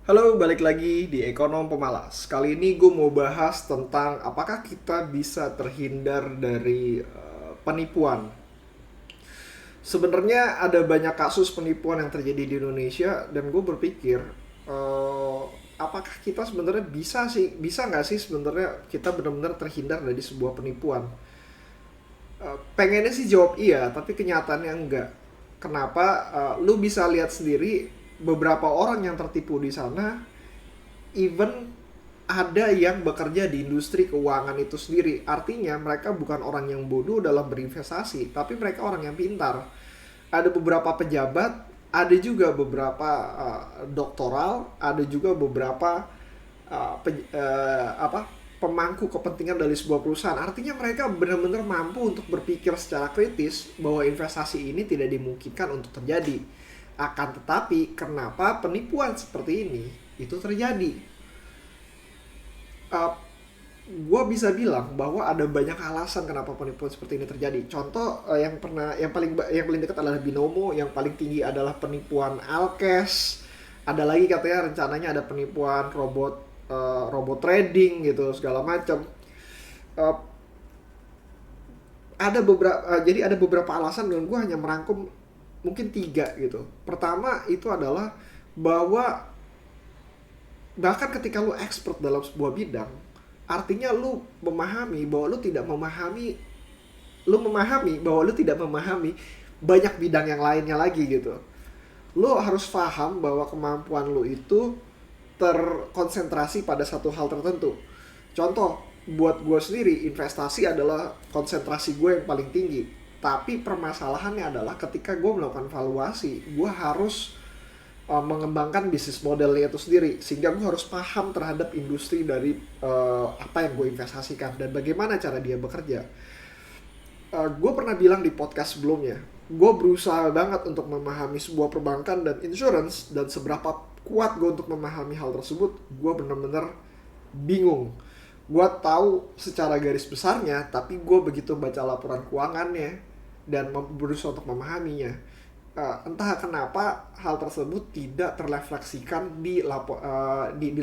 Halo, balik lagi di Ekonom Pemalas. Kali ini gue mau bahas tentang apakah kita bisa terhindar dari penipuan. Sebenarnya ada banyak kasus penipuan yang terjadi di Indonesia dan gue berpikir eh, apakah kita sebenarnya bisa nggak sih sebenarnya kita benar-benar terhindar dari sebuah penipuan? Pengennya sih jawab iya, tapi kenyataannya enggak. Kenapa? Lu bisa lihat sendiri beberapa orang yang tertipu di sana, even ada yang bekerja di industri keuangan itu sendiri. Artinya mereka bukan orang yang bodoh dalam berinvestasi, tapi mereka orang yang pintar. Ada beberapa pejabat, ada juga beberapa doktoral, ada juga beberapa pemangku kepentingan dari sebuah perusahaan. Artinya mereka benar-benar mampu untuk berpikir secara kritis bahwa investasi ini tidak dimungkinkan untuk terjadi. Akan tetapi, kenapa penipuan seperti ini itu terjadi? uh, gue bisa bilang bahwa ada banyak alasan kenapa penipuan seperti ini terjadi. Contoh yang paling dekat adalah binomo, yang paling tinggi adalah penipuan alkes. Ada lagi katanya rencananya ada penipuan robot trading gitu segala macam. Uh, jadi ada beberapa alasan dan gue hanya merangkum mungkin tiga gitu. Pertama itu adalah bahwa bahkan ketika lu expert dalam sebuah bidang, artinya lu memahami bahwa lu tidak memahami banyak bidang yang lainnya lagi gitu. Lu harus paham bahwa kemampuan lu itu terkonsentrasi pada satu hal tertentu. Contoh, buat gue sendiri investasi adalah konsentrasi gue yang paling tinggi. Tapi permasalahannya adalah ketika gue melakukan valuasi, gue harus mengembangkan bisnis modelnya itu sendiri, sehingga gue harus paham terhadap industri dari apa yang gue investasikan dan bagaimana cara dia bekerja. Gue pernah bilang di podcast sebelumnya, gue berusaha banget untuk memahami sebuah perbankan dan insurance, dan seberapa kuat gue untuk memahami hal tersebut, gue bener-bener bingung. Gue tahu secara garis besarnya, tapi gue begitu baca laporan keuangannya dan berusaha untuk memahaminya, entah kenapa hal tersebut tidak terrefleksikan di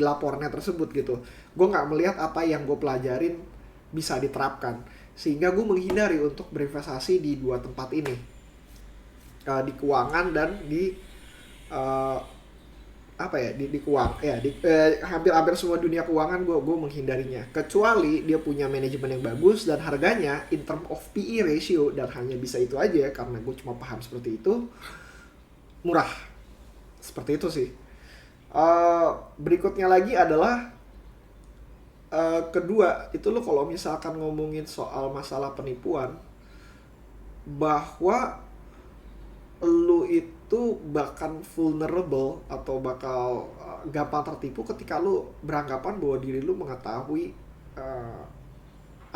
laporannya tersebut gitu. Gue nggak melihat apa yang gue pelajarin bisa diterapkan, sehingga gue menghindari untuk berinvestasi di dua tempat ini, di keuangan dan di uh, apa ya di keuangan ya hampir semua dunia keuangan gue menghindarinya, kecuali dia punya manajemen yang bagus dan harganya in term of PE ratio, dan hanya bisa itu aja karena gue cuma paham seperti itu, murah. Seperti itu sih. Berikutnya lagi adalah kedua itu, lo kalau misalkan ngomongin soal masalah penipuan, bahwa lu itu bahkan vulnerable atau bakal gampang tertipu ketika lu beranggapan bahwa diri lu mengetahui uh,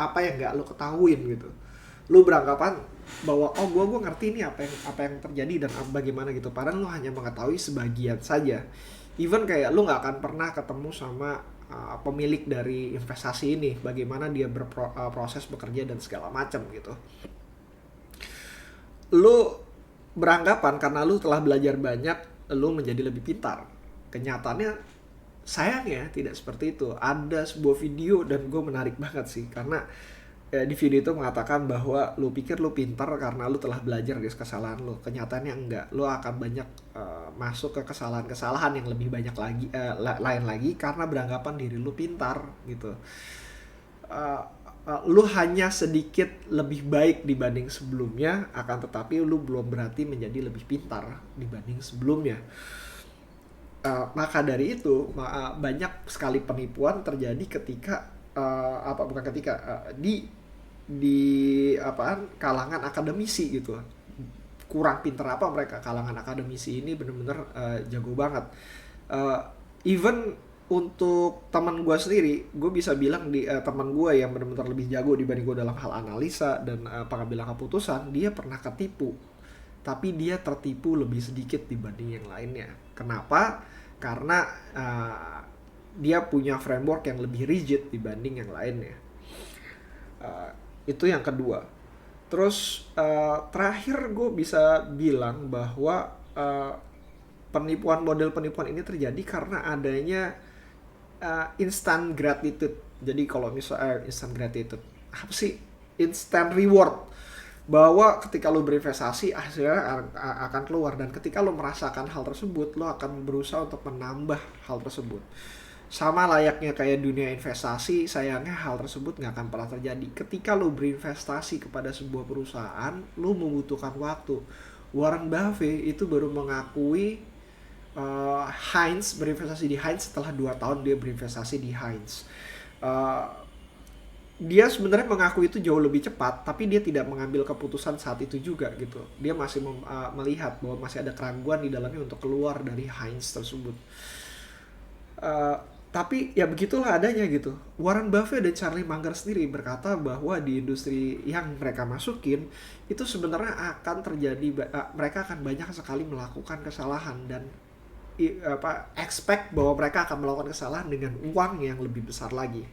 apa yang nggak lu ketahuin gitu. Lu beranggapan bahwa oh gua ngerti ini apa yang terjadi dan bagaimana gitu, padahal lu hanya mengetahui sebagian saja. Even kayak lu nggak akan pernah ketemu sama pemilik dari investasi ini, bagaimana dia berproses bekerja dan segala macam gitu. Lu beranggapan karena lu telah belajar banyak, lu menjadi lebih pintar. Kenyataannya sayangnya tidak seperti itu. Ada sebuah video dan gue menarik banget sih, karena di video itu mengatakan bahwa lu pikir lu pintar karena lu telah belajar dari kesalahan lu. Kenyataannya enggak. Lu akan banyak masuk ke kesalahan-kesalahan yang lebih banyak lagi, lain lagi, karena beranggapan diri lu pintar gitu. uh, Lu hanya sedikit lebih baik dibanding sebelumnya, akan tetapi lu belum berarti menjadi lebih pintar dibanding sebelumnya. Maka dari itu banyak sekali penipuan terjadi ketika apa bukan ketika di apaan kalangan akademisi gitu. Kurang pintar apa mereka, kalangan akademisi ini bener-bener jago banget. uh, Even untuk teman gue sendiri, gue bisa bilang teman gue yang benar-benar lebih jago dibanding gue dalam hal analisa dan pengambilan keputusan, dia pernah ketipu, tapi dia tertipu lebih sedikit dibanding yang lainnya. Kenapa? Karena dia punya framework yang lebih rigid dibanding yang lainnya. Uh, itu yang kedua. Terus terakhir gue bisa bilang bahwa model penipuan ini terjadi karena adanya instant gratitude. Jadi kalau misalnya instant gratitude, apa sih? Instant reward. Bahwa ketika lo berinvestasi hasilnya akan keluar, dan ketika lo merasakan hal tersebut, lo akan berusaha untuk menambah hal tersebut. Sama layaknya kayak dunia investasi, sayangnya hal tersebut nggak akan pernah terjadi. Ketika lo berinvestasi kepada sebuah perusahaan, lo membutuhkan waktu. Warren Buffett itu baru mengakui Heinz, berinvestasi di Heinz setelah 2 tahun dia berinvestasi di Heinz. Dia sebenarnya mengakui itu jauh lebih cepat, tapi dia tidak mengambil keputusan saat itu juga gitu. Dia masih melihat bahwa masih ada keraguan di dalamnya untuk keluar dari Heinz tersebut. Tapi ya begitulah adanya gitu. Warren Buffett dan Charlie Munger sendiri berkata bahwa di industri yang mereka masukin itu sebenarnya akan terjadi, mereka akan banyak sekali melakukan kesalahan, dan expect bahwa mereka akan melakukan kesalahan dengan uang yang lebih besar lagi.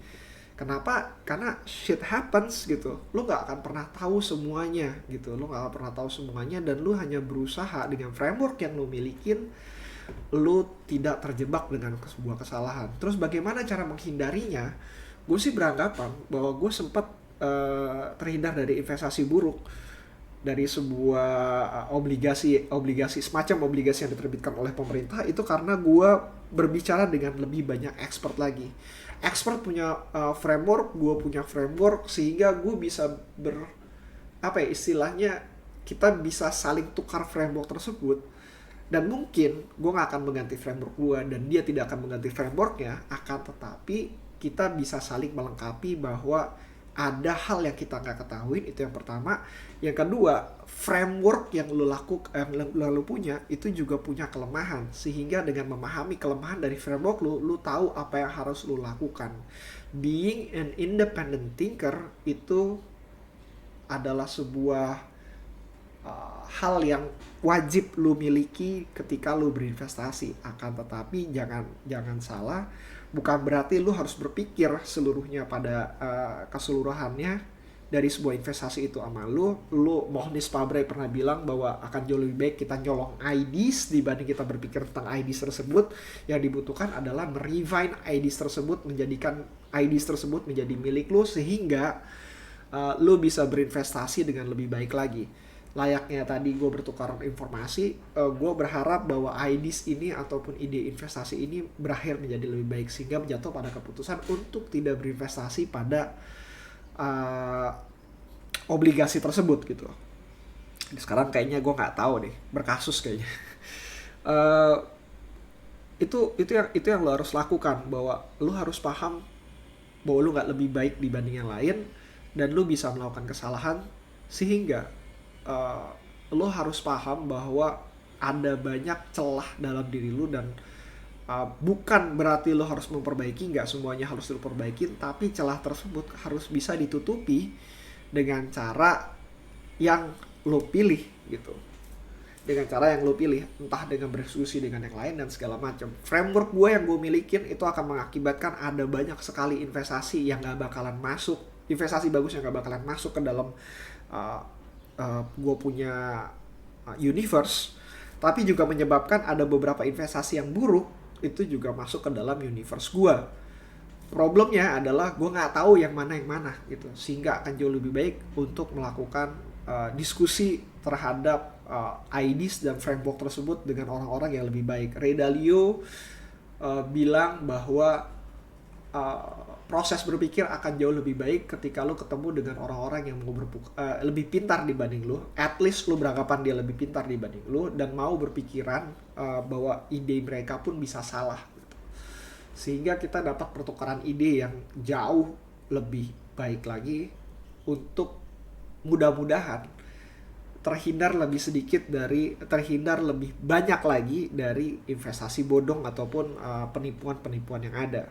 Kenapa? Karena shit happens gitu. Lo gak akan pernah tahu semuanya gitu. Lo gak akan pernah tahu semuanya, dan lo hanya berusaha dengan framework yang lo milikin, lo tidak terjebak dengan sebuah kesalahan. Terus bagaimana cara menghindarinya? Gue sih beranggapan bahwa gue sempat terhindar dari investasi buruk, dari sebuah obligasi semacam obligasi yang diterbitkan oleh pemerintah, itu karena gue berbicara dengan lebih banyak expert lagi. Expert punya framework, gue punya framework, sehingga gue bisa istilahnya kita bisa saling tukar framework tersebut. Dan mungkin gue gak akan mengganti framework gue, dan dia tidak akan mengganti frameworknya, akan tetapi kita bisa saling melengkapi bahwa ada hal yang kita nggak ketahuin, itu yang pertama. Yang kedua, framework yang lo punya itu juga punya kelemahan, sehingga dengan memahami kelemahan dari framework lo tahu apa yang harus lo lakukan. Being an independent thinker itu adalah sebuah hal yang wajib lo miliki ketika lo berinvestasi. Akan tetapi jangan salah, bukan berarti lu harus berpikir seluruhnya pada keseluruhannya dari sebuah investasi itu sama lu. Mohnis Fabre pernah bilang bahwa akan jauh lebih baik kita nyolong IDs dibanding kita berpikir tentang IDs tersebut. Yang dibutuhkan adalah merefine IDs tersebut, menjadikan IDs tersebut menjadi milik lu, sehingga lu bisa berinvestasi dengan lebih baik lagi. Layaknya tadi gue bertukar informasi, gue berharap bahwa IDs ini ataupun ide investasi ini berakhir menjadi lebih baik, sehingga menjatuh pada keputusan untuk tidak berinvestasi pada obligasi tersebut gitu. Sekarang kayaknya gue nggak tahu deh, berkasus kayaknya. Itu yang lo harus lakukan, bahwa lo harus paham bahwa lo nggak lebih baik dibanding yang lain, dan lo bisa melakukan kesalahan, sehingga lo harus paham bahwa ada banyak celah dalam diri lo, dan bukan berarti lo harus memperbaiki, nggak semuanya harus lo perbaiki, tapi celah tersebut harus bisa ditutupi dengan cara yang lo pilih gitu. Dengan cara yang lo pilih, entah dengan berdiskusi dengan yang lain dan segala macam. Framework gue yang gue milikin itu akan mengakibatkan ada banyak sekali investasi yang nggak bakalan masuk, investasi bagus yang nggak bakalan masuk ke dalam gue punya universe, tapi juga menyebabkan ada beberapa investasi yang buruk itu juga masuk ke dalam universe gue. Problemnya adalah gue nggak tahu yang mana gitu, sehingga akan jauh lebih baik untuk melakukan diskusi terhadap IDs dan framework tersebut dengan orang-orang yang lebih baik. Ray Dalio bilang bahwa proses berpikir akan jauh lebih baik ketika lo ketemu dengan orang-orang yang mau lebih pintar dibanding lo. At least lo beranggapan dia lebih pintar dibanding lo, dan mau berpikiran bahwa ide mereka pun bisa salah gitu. Sehingga kita dapat pertukaran ide yang jauh lebih baik lagi, untuk mudah-mudahan terhindar lebih banyak lagi dari investasi bodong ataupun penipuan-penipuan yang ada.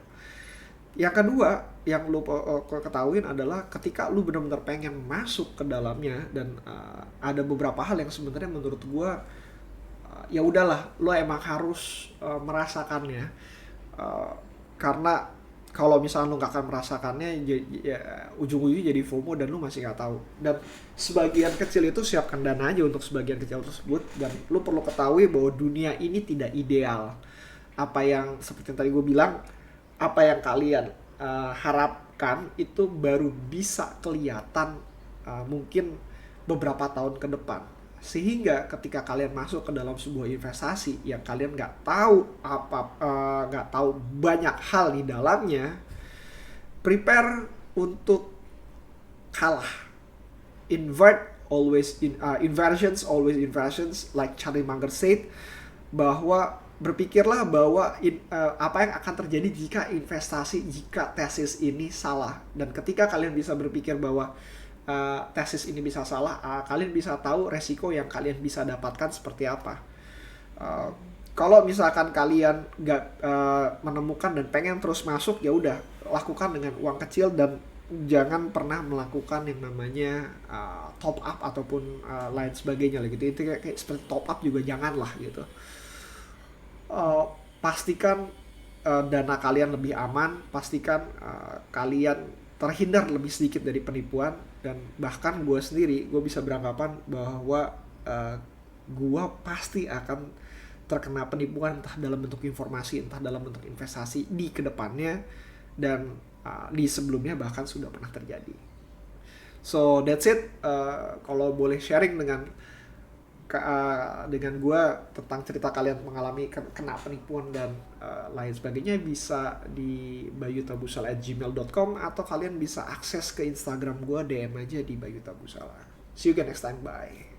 Yang kedua yang lu ketahuin adalah ketika lu benar-benar pengen masuk ke dalamnya, dan ada beberapa hal yang sebenarnya menurut gua ya udahlah, lu emang harus merasakannya, karena kalau misalnya lu nggak akan merasakannya, ya, ujung-ujungnya jadi FOMO dan lu masih nggak tahu. Dan sebagian kecil itu siapkan dana aja untuk sebagian kecil tersebut, dan lu perlu ketahui bahwa dunia ini tidak ideal. Apa yang seperti yang tadi gue bilang, apa yang kalian harapkan itu baru bisa kelihatan mungkin beberapa tahun ke depan. Sehingga ketika kalian masuk ke dalam sebuah investasi yang kalian nggak tahu nggak tahu banyak hal di dalamnya, prepare untuk kalah. Inversions always inversions, like Charlie Munger said, bahwa berpikirlah bahwa apa yang akan terjadi jika tesis ini salah. Dan ketika kalian bisa berpikir bahwa tesis ini bisa salah, kalian bisa tahu resiko yang kalian bisa dapatkan seperti apa. Kalau misalkan kalian nggak menemukan dan pengen terus masuk, ya udah lakukan dengan uang kecil dan jangan pernah melakukan yang namanya top up ataupun lain sebagainya lah gitu. Itu kayak seperti top up juga janganlah gitu. Pastikan dana kalian lebih aman, pastikan kalian terhindar lebih sedikit dari penipuan. Dan bahkan gue sendiri, gue bisa beranggapan bahwa gue pasti akan terkena penipuan, entah dalam bentuk informasi, entah dalam bentuk investasi di kedepannya, dan di sebelumnya bahkan sudah pernah terjadi. So that's it. Kalau boleh sharing dengan gue tentang cerita kalian mengalami kena penipuan dan lain sebagainya, bisa di bayutabusala@gmail.com, atau kalian bisa akses ke Instagram gue, DM aja di bayutabusala. See you again next time, bye.